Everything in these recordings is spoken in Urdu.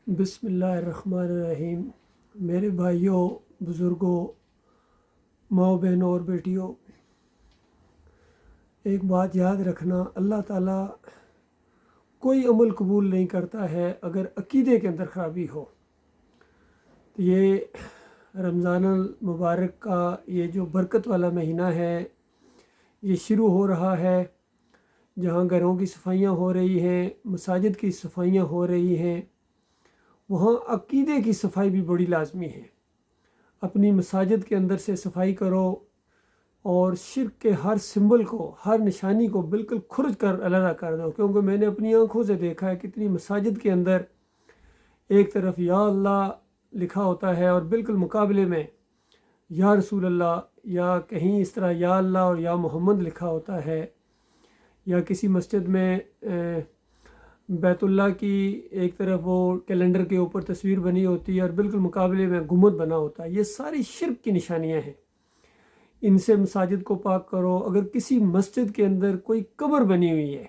بسم اللہ الرحمن الرحیم۔ میرے بھائیوں، بزرگوں، ماؤں بہنوں اور بیٹیوں، ایک بات یاد رکھنا، اللہ تعالیٰ کوئی عمل قبول نہیں کرتا ہے اگر عقیدے کے اندر خرابی ہو۔ تو یہ رمضان المبارک کا یہ جو برکت والا مہینہ ہے، یہ شروع ہو رہا ہے، جہاں گھروں کی صفائیاں ہو رہی ہیں، مساجد کی صفائیاں ہو رہی ہیں، وہاں عقیدے کی صفائی بھی بڑی لازمی ہے۔ اپنی مساجد کے اندر سے صفائی کرو اور شرک کے ہر سمبل کو، ہر نشانی کو بالکل کھرچ کر علیحدہ کر دو، کیونکہ میں نے اپنی آنکھوں سے دیکھا ہے کتنی مساجد کے اندر ایک طرف یا اللہ لکھا ہوتا ہے اور بالکل مقابلے میں یا رسول اللہ، یا کہیں اس طرح یا اللہ اور یا محمد لکھا ہوتا ہے، یا کسی مسجد میں بیت اللہ کی ایک طرف وہ کیلنڈر کے اوپر تصویر بنی ہوتی ہے اور بالکل مقابلے میں گنبد بنا ہوتا ہے۔ یہ ساری شرک کی نشانیاں ہیں، ان سے مساجد کو پاک کرو۔ اگر کسی مسجد کے اندر کوئی قبر بنی ہوئی ہے،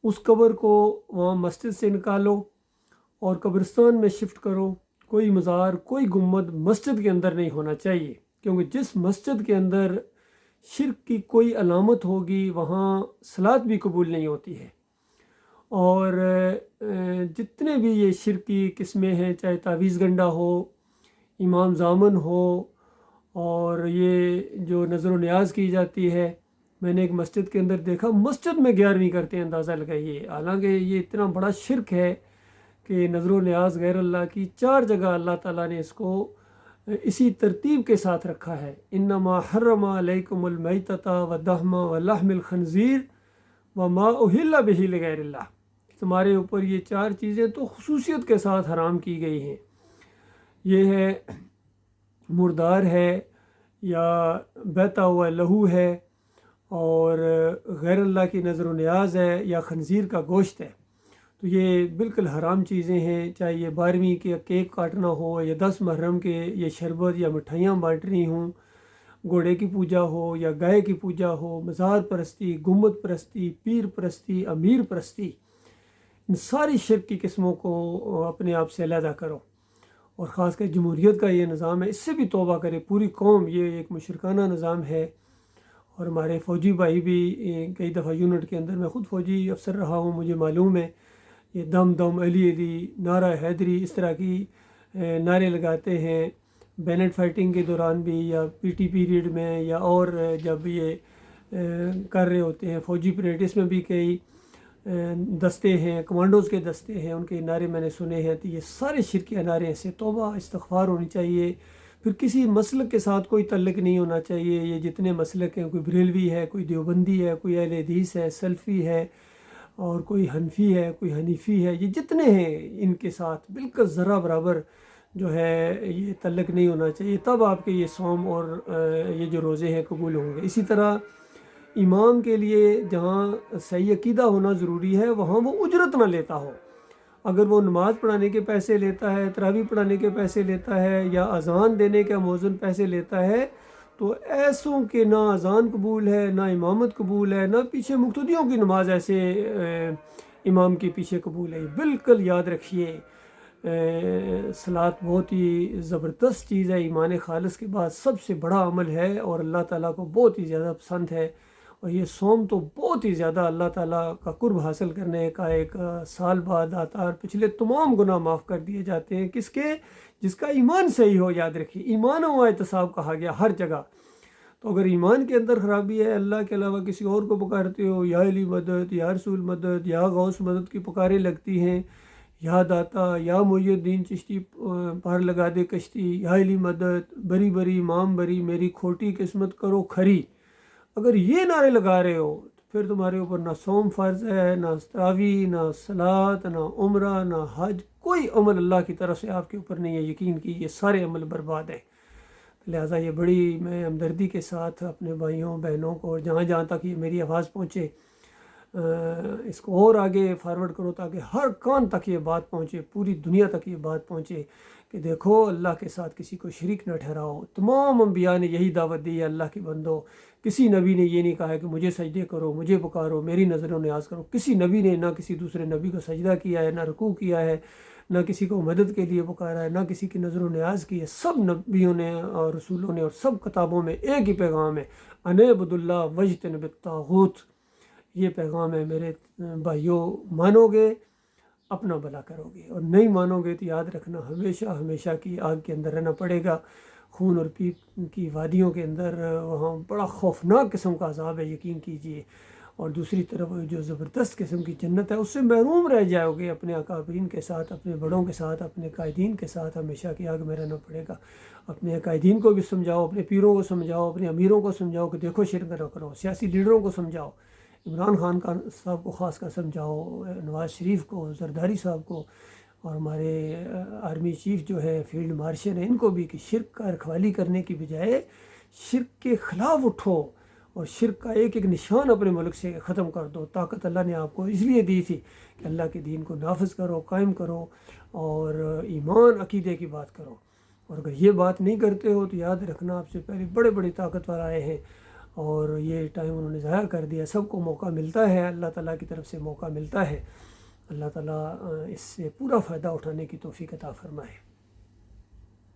اس قبر کو وہاں مسجد سے نکالو اور قبرستان میں شفٹ کرو۔ کوئی مزار، کوئی گنبد مسجد کے اندر نہیں ہونا چاہیے، کیونکہ جس مسجد کے اندر شرک کی کوئی علامت ہوگی وہاں صلاۃ بھی قبول نہیں ہوتی ہے۔ اور جتنے بھی یہ شرک کی قسمیں ہیں، چاہے تعویذ گنڈا ہو، امام زامن ہو، اور یہ جو نظر و نیاز کی جاتی ہے، میں نے ایک مسجد کے اندر دیکھا، مسجد میں 11ویں کرتے ہیں، اندازہ لگائیے۔ حالانکہ یہ اتنا بڑا شرک ہے کہ نظر و نیاز غیر اللہ کی 4 جگہ اللہ تعالیٰ نے اس کو اسی ترتیب کے ساتھ رکھا ہے۔ انما حرم علیکم المیتۃ والدم ولحم الخنزیر وما اہل بہ لغیر اللہ۔ تمہارے اوپر یہ 4 چیزیں تو خصوصیت کے ساتھ حرام کی گئی ہیں۔ یہ ہے مردار ہے، یا بہتا ہوا لہو ہے، اور غیر اللہ کی نظر و نیاز ہے، یا خنزیر کا گوشت ہے۔ تو یہ بالکل حرام چیزیں ہیں، چاہے یہ 12ویں کے کیک کاٹنا ہو، یا 10 محرم کے یہ شربت یا مٹھائیاں بانٹنی ہوں، گھوڑے کی پوجا ہو یا گائے کی پوجا ہو، مزار پرستی، گنبد پرستی، پیر پرستی، امیر پرستی، ان ساری شرک کی قسموں کو اپنے آپ سے علیحدہ کرو۔ اور خاص کر جمہوریت کا یہ نظام ہے، اس سے بھی توبہ کرے پوری قوم۔ یہ ایک مشرکانہ نظام ہے، اور ہمارے فوجی بھائی بھی کئی دفعہ یونٹ کے اندر، میں خود فوجی افسر رہا ہوں، مجھے معلوم ہے، یہ دم دم علی علی، نعرہ حیدری، اس طرح کی نعرے لگاتے ہیں بینٹ فائٹنگ کے دوران بھی، یا پی ٹی پیریڈ میں، یا اور جب یہ کر رہے ہوتے ہیں فوجی پریڈ، اس میں بھی کئی دستے ہیں، کمانڈوز کے دستے ہیں، ان کے نعرے میں نے سنے ہیں۔ تو یہ سارے شرکیہ نعرے ہیں، سے توبہ استغفار ہونی چاہیے۔ پھر کسی مسلک کے ساتھ کوئی تعلق نہیں ہونا چاہیے۔ یہ جتنے مسلک ہیں، کوئی بریلوی ہے، کوئی دیوبندی ہے، کوئی اہل حدیث ہے، سلفی ہے، اور کوئی حنفی ہے، کوئی حنیفی ہے، یہ جتنے ہیں ان کے ساتھ بالکل ذرہ برابر جو ہے یہ تعلق نہیں ہونا چاہیے، تب آپ کے یہ صوم اور یہ جو روزے ہیں قبول ہوں گے۔ اسی طرح امام کے لیے جہاں صحیح عقیدہ ہونا ضروری ہے، وہاں وہ اجرت نہ لیتا ہو۔ اگر وہ نماز پڑھانے کے پیسے لیتا ہے، تراویح پڑھانے کے پیسے لیتا ہے، یا اذان دینے کا مؤذن پیسے لیتا ہے، تو ایسوں کے نہ اذان قبول ہے، نہ امامت قبول ہے، نہ پیچھے مقتدیوں کی نماز ایسے امام کے پیچھے قبول ہے۔ بالکل یاد رکھیے، صلاۃ بہت ہی زبردست چیز ہے، ایمان خالص کے بعد سب سے بڑا عمل ہے، اور اللہ تعالیٰ کو بہت ہی زیادہ پسند ہے۔ اور یہ صوم تو بہت ہی زیادہ اللہ تعالیٰ کا قرب حاصل کرنے کا ایک سال بعد آتا ہے، اور پچھلے تمام گناہ معاف کر دیے جاتے ہیں۔ کس کے؟ جس کا ایمان صحیح ہو۔ یاد رکھیے، ایمان و احتساب کہا گیا ہر جگہ۔ تو اگر ایمان کے اندر خرابی ہے، اللہ کے علاوہ کسی اور کو پکارتے ہو، یا علی مدد، یا رسول مدد، یا غوث مدد کی پکاریں لگتی ہیں، یا داتا، یا محی الدین چشتی پار لگا دے کشتی، یا علی مدد، بری بری امام بری، میری کھوٹی قسمت کرو کھری، اگر یہ نعرے لگا رہے ہو تو پھر تمہارے اوپر نہ صوم فرض ہے، نہ تراویح، نہ صلاۃ، نہ عمرہ، نہ حج، کوئی عمل اللہ کی طرف سے آپ کے اوپر نہیں ہے۔ یقین کی یہ سارے عمل برباد ہیں۔ لہٰذا یہ بڑی میں ہمدردی کے ساتھ اپنے بھائیوں بہنوں کو، اور جہاں جہاں تک یہ میری آواز پہنچے، اس کو اور آگے فارورڈ کرو، تاکہ ہر کان تک یہ بات پہنچے، پوری دنیا تک یہ بات پہنچے کہ دیکھو، اللہ کے ساتھ کسی کو شریک نہ ٹھہراؤ۔ تمام انبیاء نے یہی دعوت دی ہے، اللہ کے بندو۔ کسی نبی نے یہ نہیں کہا ہے کہ مجھے سجدے کرو، مجھے پکارو، میری نظر و نیاز کرو۔ کسی نبی نے نہ کسی دوسرے نبی کو سجدہ کیا ہے، نہ رکوع کیا ہے، نہ کسی کو مدد کے لیے پکارا ہے، نہ کسی کی نظر و نیاز کی ہے۔ سب نبیوں نے اور رسولوں نے اور سب کتابوں میں ایک ہی پیغام ہے، ان اعبدوا اللہ واجتنبوا الطاغوت۔ یہ پیغام ہے میرے بھائیوں، مانو گے اپنا بھلا کرو گے، اور نہیں مانو گے تو یاد رکھنا ہمیشہ ہمیشہ کی آگ کے اندر رہنا پڑے گا، خون اور پیپ کی وادیوں کے اندر۔ وہاں بڑا خوفناک قسم کا عذاب ہے، یقین کیجئے۔ اور دوسری طرف جو زبردست قسم کی جنت ہے، اس سے محروم رہ جاؤ گے، اپنے اکابرین کے ساتھ، اپنے بڑوں کے ساتھ، اپنے قائدین کے ساتھ ہمیشہ کی آگ میں رہنا پڑے گا۔ اپنے قائدین کو بھی سمجھاؤ، اپنے پیروں کو سمجھاؤ، اپنے امیروں کو سمجھاؤ کہ دیکھو شرک نہ کرو، سیاسی لیڈروں کو سمجھاؤ، عمران خان صاحب کو خاص کر سمجھاؤ، نواز شریف کو، زرداری صاحب کو، اور ہمارے آرمی چیف جو ہے، فیلڈ مارشل ہیں، ان کو بھی کہ شرک کا رکھوالی کرنے کی بجائے شرک کے خلاف اٹھو، اور شرک کا ایک ایک نشان اپنے ملک سے ختم کر دو۔ طاقت اللہ نے آپ کو اس لیے دی تھی کہ اللہ کے دین کو نافذ کرو، قائم کرو، اور ایمان عقیدے کی بات کرو۔ اور اگر یہ بات نہیں کرتے ہو تو یاد رکھنا آپ سے پہلے بڑے بڑے طاقتور آئے ہیں، اور یہ ٹائم انہوں نے ضائع کر دیا۔ سب کو موقع ملتا ہے، اللہ تعالیٰ کی طرف سے موقع ملتا ہے۔ اللہ تعالیٰ اس سے پورا فائدہ اٹھانے کی توفیق عطا فرمائے۔